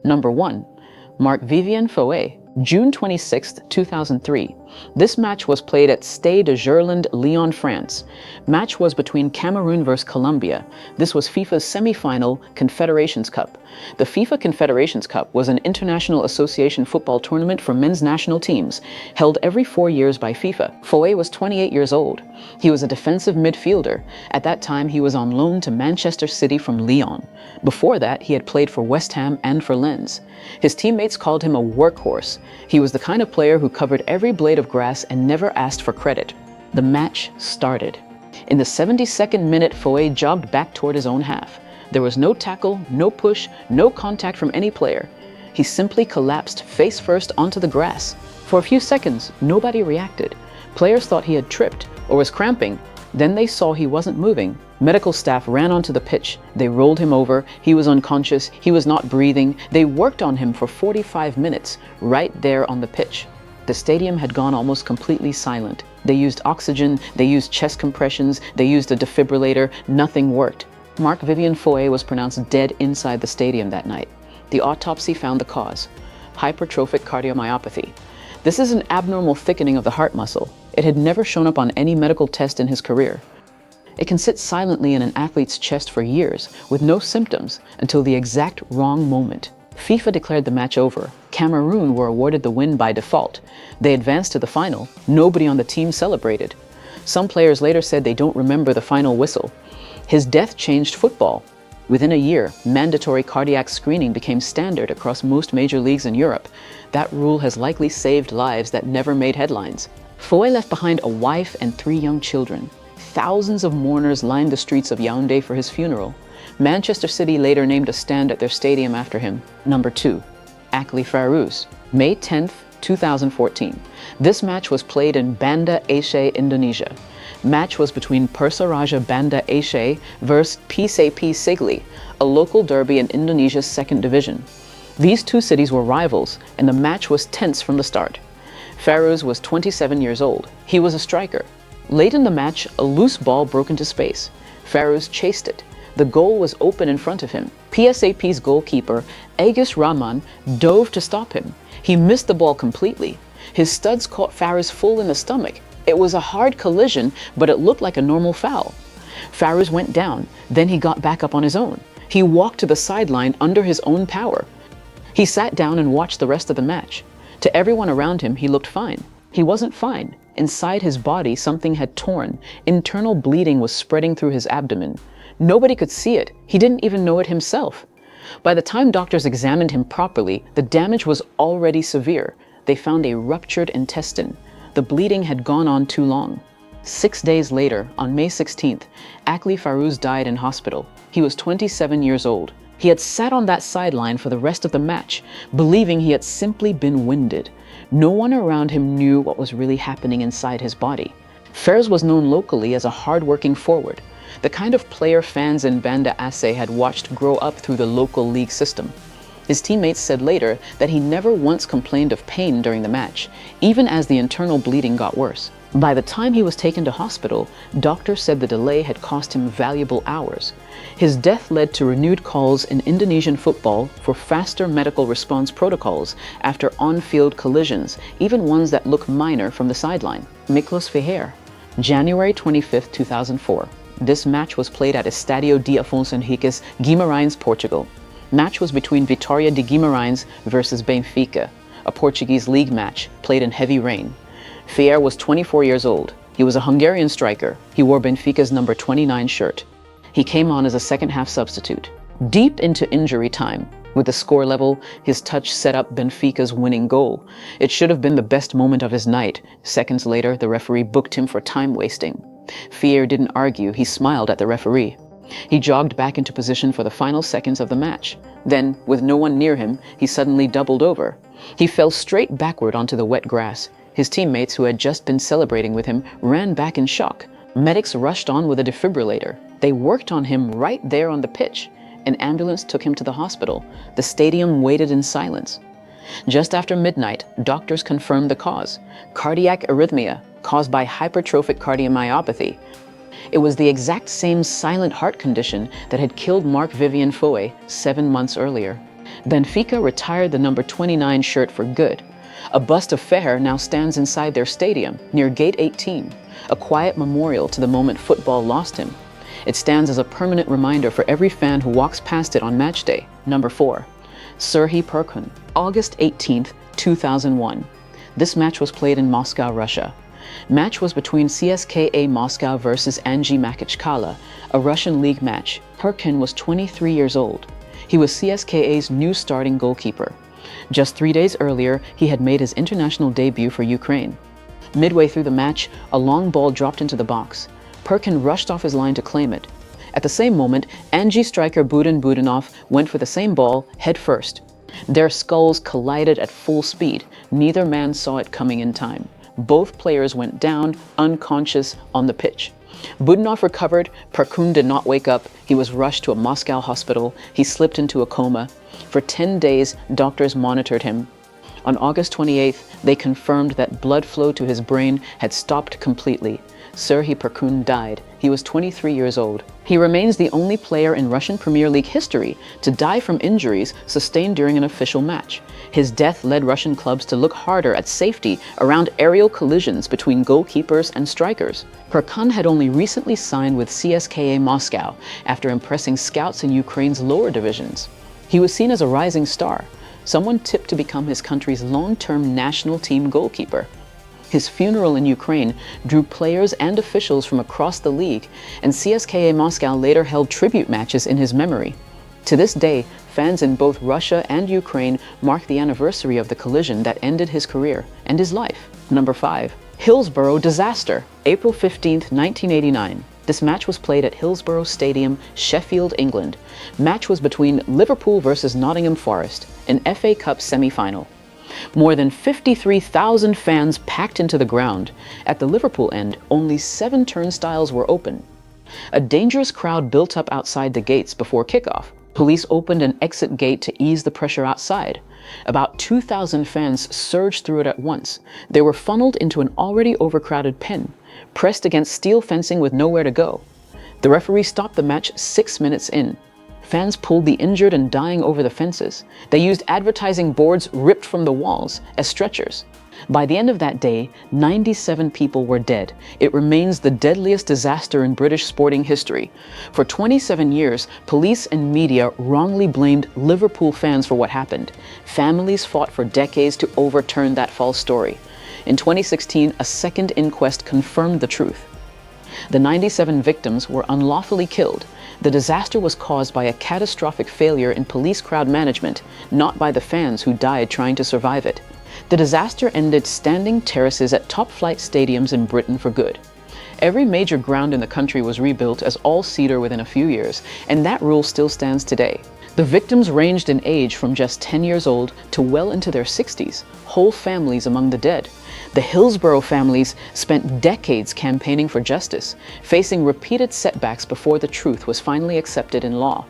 Number 1. Marc-Vivien Foé, June 26, 2003. This match was played at Stade de Gerland, Lyon, France. Match was between Cameroon vs Colombia. This was FIFA's semi-final Confederations Cup. The FIFA Confederations Cup was an international association football tournament for men's national teams, held every 4 years by FIFA. Foé was 28 years old. He was a defensive midfielder. At that time, he was on loan to Manchester City from Lyon. Before that, he had played for West Ham and for Lens. His teammates called him a workhorse. He was the kind of player who covered every blade of grass and never asked for credit. The match started. In the 72nd minute, Foé jogged back toward his own half. There was no tackle, no push, no contact from any player. He simply collapsed face first onto the grass. For a few seconds, nobody reacted. Players thought he had tripped or was cramping. Then they saw he wasn't moving. Medical staff ran onto the pitch. They rolled him over. He was unconscious. He was not breathing. They worked on him for 45 minutes, right there on the pitch. The stadium had gone almost completely silent. They used oxygen, they used chest compressions, they used a defibrillator. Nothing worked. Marc-Vivien Foé was pronounced dead inside the stadium that night. The autopsy found the cause: hypertrophic cardiomyopathy. This is an abnormal thickening of the heart muscle. It had never shown up on any medical test in his career. It can sit silently in an athlete's chest for years with no symptoms until the exact wrong moment. FIFA declared the match over. Cameroon were awarded the win by default. They advanced to the final. Nobody on the team celebrated. Some players later said they don't remember the final whistle. His death changed football. Within a year, mandatory cardiac screening became standard across most major leagues in Europe. That rule has likely saved lives that never made headlines. Foé left behind a wife and 3 young children. Thousands of mourners lined the streets of Yaoundé for his funeral. Manchester City later named a stand at their stadium after him. Number 2. Akli Fairuz, May 10, 2014. This match was played in Banda Aceh, Indonesia. Match was between Persiraja Banda Aceh versus PSAP Sigli, a local derby in Indonesia's 2nd division. These two cities were rivals, and the match was tense from the start. Fairuz was 27 years old. He was a striker. Late in the match, a loose ball broke into space. Fairuz chased it. The goal was open in front of him. PSAP's goalkeeper, Agus Rahman, dove to stop him. He missed the ball completely. His studs caught Fairuz full in the stomach. It was a hard collision, but it looked like a normal foul. Fairuz went down, then he got back up on his own. He walked to the sideline under his own power. He sat down and watched the rest of the match. To everyone around him, he looked fine. He wasn't fine. Inside his body, something had torn. Internal bleeding was spreading through his abdomen. Nobody could see it. He didn't even know it himself. By the time doctors examined him properly, the damage was already severe. They found a ruptured intestine. The bleeding had gone on too long. 6 days later, on May 16th, Akli Fairuz died in hospital. He was 27 years old. He had sat on that sideline for the rest of the match, believing he had simply been winded. No one around him knew what was really happening inside his body. Fairuz was known locally as a hard-working forward, the kind of player fans in Banda Aceh had watched grow up through the local league system. His teammates said later that he never once complained of pain during the match, even as the internal bleeding got worse. By the time he was taken to hospital, doctors said the delay had cost him valuable hours. His death led to renewed calls in Indonesian football for faster medical response protocols after on-field collisions, even ones that look minor from the sideline. Miklós Fehér, January 25, 2004. This match was played at Estádio de Afonso Henriques, Guimarães, Portugal. Match was between Vitória de Guimarães versus Benfica, a Portuguese league match played in heavy rain. Fehér was 24 years old. He was a Hungarian striker. He wore Benfica's number 29 shirt. He came on as a second-half substitute. Deep into injury time, with the score level, his touch set up Benfica's winning goal. It should have been the best moment of his night. Seconds later, the referee booked him for time wasting. Fehér didn't argue. He smiled at the referee. He jogged back into position for the final seconds of the match. Then, with no one near him, he suddenly doubled over. He fell straight backward onto the wet grass. His teammates, who had just been celebrating with him, ran back in shock. Medics rushed on with a defibrillator. They worked on him right there on the pitch. An ambulance took him to the hospital. The stadium waited in silence. Just after midnight, doctors confirmed the cause: cardiac arrhythmia caused by hypertrophic cardiomyopathy. It was the exact same silent heart condition that had killed Marc-Vivien Foé 7 months earlier. Benfica retired the number 29 shirt for good. A bust of Fehér now stands inside their stadium, near Gate 18, a quiet memorial to the moment football lost him. It stands as a permanent reminder for every fan who walks past it on match day. Number 4. Serhiy Perkhun, August 18th, 2001. This match was played in Moscow, Russia. Match was between CSKA Moscow versus Anzhi Makhachkala, a Russian league match. Perkhun was 23 years old. He was CSKA's new starting goalkeeper. Just 3 days earlier, he had made his international debut for Ukraine. Midway through the match, a long ball dropped into the box. Perkhun rushed off his line to claim it. At the same moment, Anzhi striker Budin Budinov went for the same ball head first. Their skulls collided at full speed. Neither man saw it coming in time. Both players went down, unconscious, on the pitch. Budinov recovered. Perkhun did not wake up. He was rushed to a Moscow hospital. He slipped into a coma. For 10 days, doctors monitored him. On August 28th, they confirmed that blood flow to his brain had stopped completely. Serhiy Perkhun died. He was 23 years old. He remains the only player in Russian Premier League history to die from injuries sustained during an official match. His death led Russian clubs to look harder at safety around aerial collisions between goalkeepers and strikers. Perkhun had only recently signed with CSKA Moscow after impressing scouts in Ukraine's lower divisions. He was seen as a rising star, someone tipped to become his country's long-term national team goalkeeper. His funeral in Ukraine drew players and officials from across the league, and CSKA Moscow later held tribute matches in his memory. To this day, fans in both Russia and Ukraine mark the anniversary of the collision that ended his career and his life. Number 5. Hillsborough disaster, April 15, 1989. This match was played at Hillsborough Stadium, Sheffield, England. Match was between Liverpool versus Nottingham Forest, an FA Cup semi-final. More than 53,000 fans packed into the ground. At the Liverpool end, only 7 turnstiles were open. A dangerous crowd built up outside the gates before kickoff. Police opened an exit gate to ease the pressure outside. About 2,000 fans surged through it at once. They were funneled into an already overcrowded pen, pressed against steel fencing with nowhere to go. The referee stopped the match 6 minutes in. Fans pulled the injured and dying over the fences. They used advertising boards ripped from the walls as stretchers. By the end of that day, 97 people were dead. It remains the deadliest disaster in British sporting history. For 27 years, police and media wrongly blamed Liverpool fans for what happened. Families fought for decades to overturn that false story. In 2016, a second inquest confirmed the truth. The 97 victims were unlawfully killed. The disaster was caused by a catastrophic failure in police crowd management, not by the fans who died trying to survive it. The disaster ended standing terraces at top-flight stadiums in Britain for good. Every major ground in the country was rebuilt as all-cedar within a few years, and that rule still stands today. The victims ranged in age from just 10 years old to well into their 60s, whole families among the dead. The Hillsborough families spent decades campaigning for justice, facing repeated setbacks before the truth was finally accepted in law.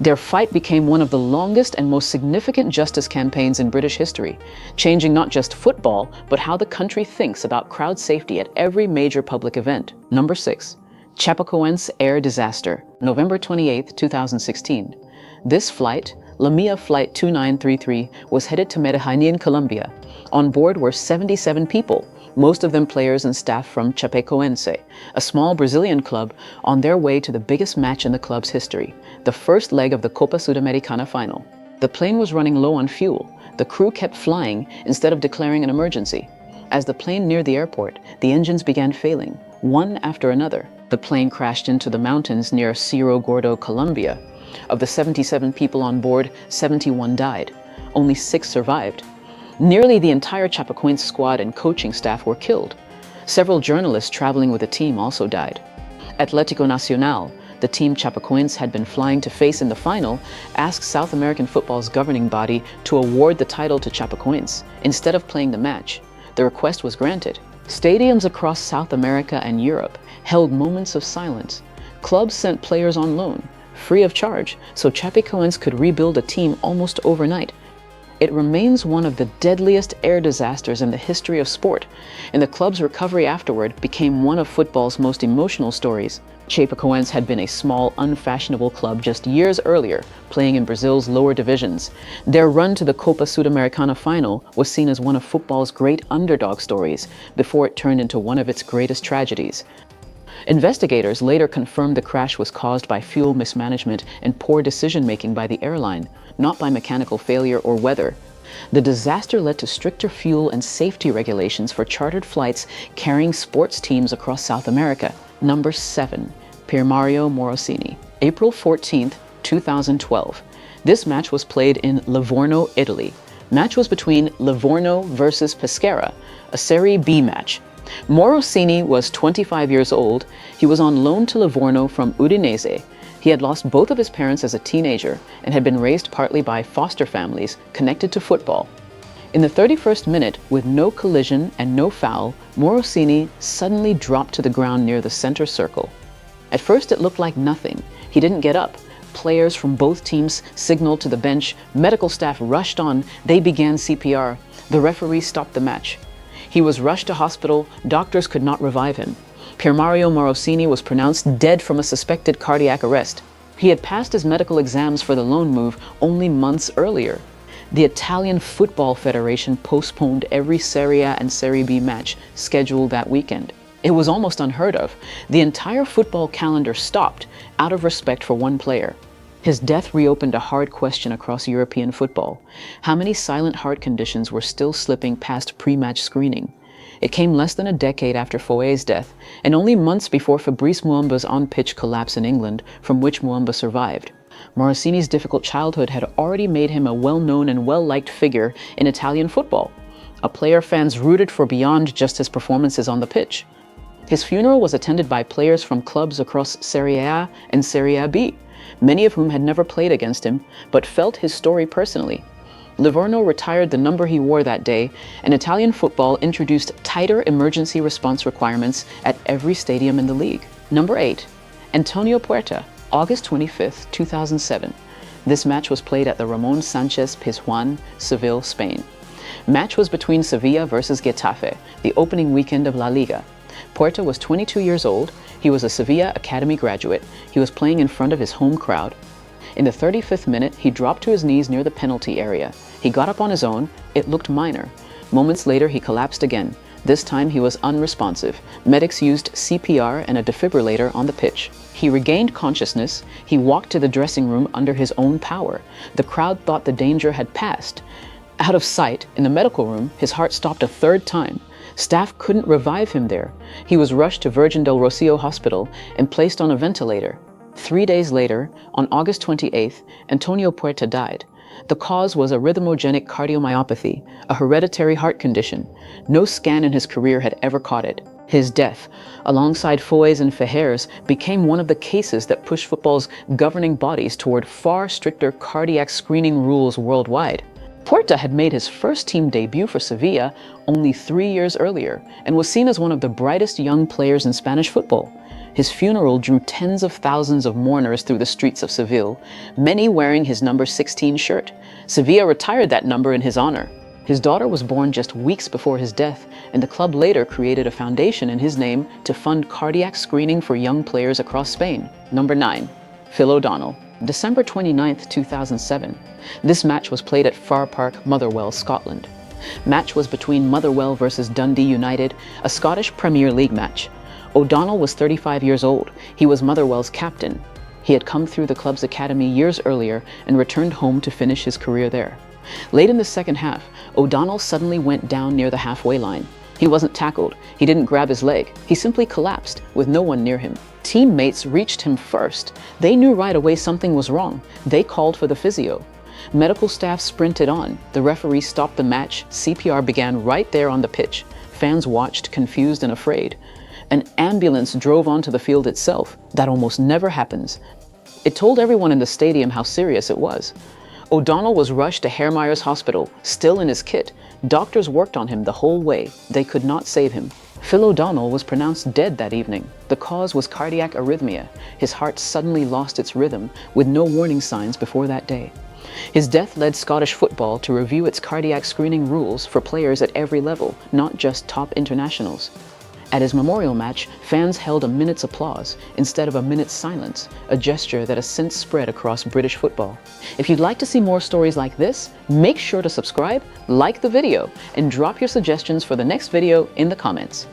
Their fight became one of the longest and most significant justice campaigns in British history, changing not just football, but how the country thinks about crowd safety at every major public event. Number 6. Chapecoense air disaster, November 28, 2016. This flight, Lamia Flight 2933, was headed to Medellin, Colombia. On board were 77 people, most of them players and staff from Chapecoense, a small Brazilian club on their way to the biggest match in the club's history, the first leg of the Copa Sudamericana final. The plane was running low on fuel. The crew kept flying instead of declaring an emergency. As the plane neared the airport, the engines began failing, one after another. The plane crashed into the mountains near Cerro Gordo, Colombia. Of the 77 people on board, 71 died. Only 6 survived. Nearly the entire Chapecoense squad and coaching staff were killed. Several journalists traveling with the team also died. Atlético Nacional, the team Chapecoense had been flying to face in the final, asked South American football's governing body to award the title to Chapecoense instead of playing the match. The request was granted. Stadiums across South America and Europe held moments of silence. Clubs sent players on loan, free of charge, so Chapecoense could rebuild a team almost overnight. It remains one of the deadliest air disasters in the history of sport, and the club's recovery afterward became one of football's most emotional stories. Chapecoense had been a small, unfashionable club just years earlier, playing in Brazil's lower divisions. Their run to the Copa Sudamericana final was seen as one of football's great underdog stories, before it turned into one of its greatest tragedies. Investigators later confirmed the crash was caused by fuel mismanagement and poor decision-making by the airline, not by mechanical failure or weather. The disaster led to stricter fuel and safety regulations for chartered flights carrying sports teams across South America. Number 7. Piermario Morosini. April 14, 2012. This match was played in Livorno, Italy. Match was between Livorno versus Pescara, a Serie B match. Morosini was 25 years old. He was on loan to Livorno from Udinese. He had lost both of his parents as a teenager and had been raised partly by foster families connected to football. In the 31st minute, with no collision and no foul, Morosini suddenly dropped to the ground near the center circle. At first it looked like nothing. He didn't get up. Players from both teams signaled to the bench. Medical staff rushed on. They began CPR. The referee stopped the match. He was rushed to hospital. Doctors could not revive him. Piermario Morosini was pronounced dead from a suspected cardiac arrest. He had passed his medical exams for the loan move only months earlier. The Italian Football Federation postponed every Serie A and Serie B match scheduled that weekend. It was almost unheard of. The entire football calendar stopped out of respect for one player. His death reopened a hard question across European football. How many silent heart conditions were still slipping past pre-match screening? It came less than a decade after Foé's death, and only months before Fabrice Muamba's on-pitch collapse in England, from which Muamba survived. Morosini's difficult childhood had already made him a well-known and well-liked figure in Italian football, a player fans rooted for beyond just his performances on the pitch. His funeral was attended by players from clubs across Serie A and Serie B, many of whom had never played against him, but felt his story personally. Livorno retired the number he wore that day, and Italian football introduced tighter emergency response requirements at every stadium in the league. Number 8. Antonio Puerta, August 25, 2007. This match was played at the Ramon Sanchez Pizjuan, Seville, Spain. Match was between Sevilla versus Getafe, the opening weekend of La Liga. Puerta was 22 years old. He was a Sevilla Academy graduate. He was playing in front of his home crowd. In the 35th minute, he dropped to his knees near the penalty area. He got up on his own. It looked minor. Moments later, he collapsed again. This time, he was unresponsive. Medics used CPR and a defibrillator on the pitch. He regained consciousness. He walked to the dressing room under his own power. The crowd thought the danger had passed. Out of sight, in the medical room, his heart stopped a third time. Staff couldn't revive him there. He was rushed to Virgen del Rocío Hospital and placed on a ventilator. 3 days later, on August 28th, Antonio Puerta died. The cause was arrhythmogenic cardiomyopathy, a hereditary heart condition. No scan in his career had ever caught it. His death, alongside Foé's and Feher's, became one of the cases that pushed football's governing bodies toward far stricter cardiac screening rules worldwide. Puerta had made his first team debut for Sevilla only 3 years earlier and was seen as one of the brightest young players in Spanish football. His funeral drew tens of thousands of mourners through the streets of Seville, many wearing his number 16 shirt. Sevilla retired that number in his honor. His daughter was born just weeks before his death, and the club later created a foundation in his name to fund cardiac screening for young players across Spain. Number 9. Phil O'Donnell. December 29, 2007. This match was played at Far Park, Motherwell, Scotland. Match was between Motherwell versus Dundee United, a Scottish Premier League match. O'Donnell was 35 years old. He was Motherwell's captain. He had come through the club's academy years earlier and returned home to finish his career there. Late in the second half, O'Donnell suddenly went down near the halfway line. He wasn't tackled. He didn't grab his leg. He simply collapsed with no one near him. Teammates reached him first. They knew right away something was wrong. They called for the physio. Medical staff sprinted on. The referee stopped the match. CPR began right there on the pitch. Fans watched, confused and afraid. An ambulance drove onto the field itself. That almost never happens. It told everyone in the stadium how serious it was. O'Donnell was rushed to Hermeyer's Hospital, still in his kit. Doctors worked on him the whole way. They could not save him. Phil O'Donnell was pronounced dead that evening. The cause was cardiac arrhythmia. His heart suddenly lost its rhythm, with no warning signs before that day. His death led Scottish football to review its cardiac screening rules for players at every level, not just top internationals. At his memorial match, fans held a minute's applause instead of a minute's silence, a gesture that has since spread across British football. If you'd like to see more stories like this, make sure to subscribe, like the video, and drop your suggestions for the next video in the comments.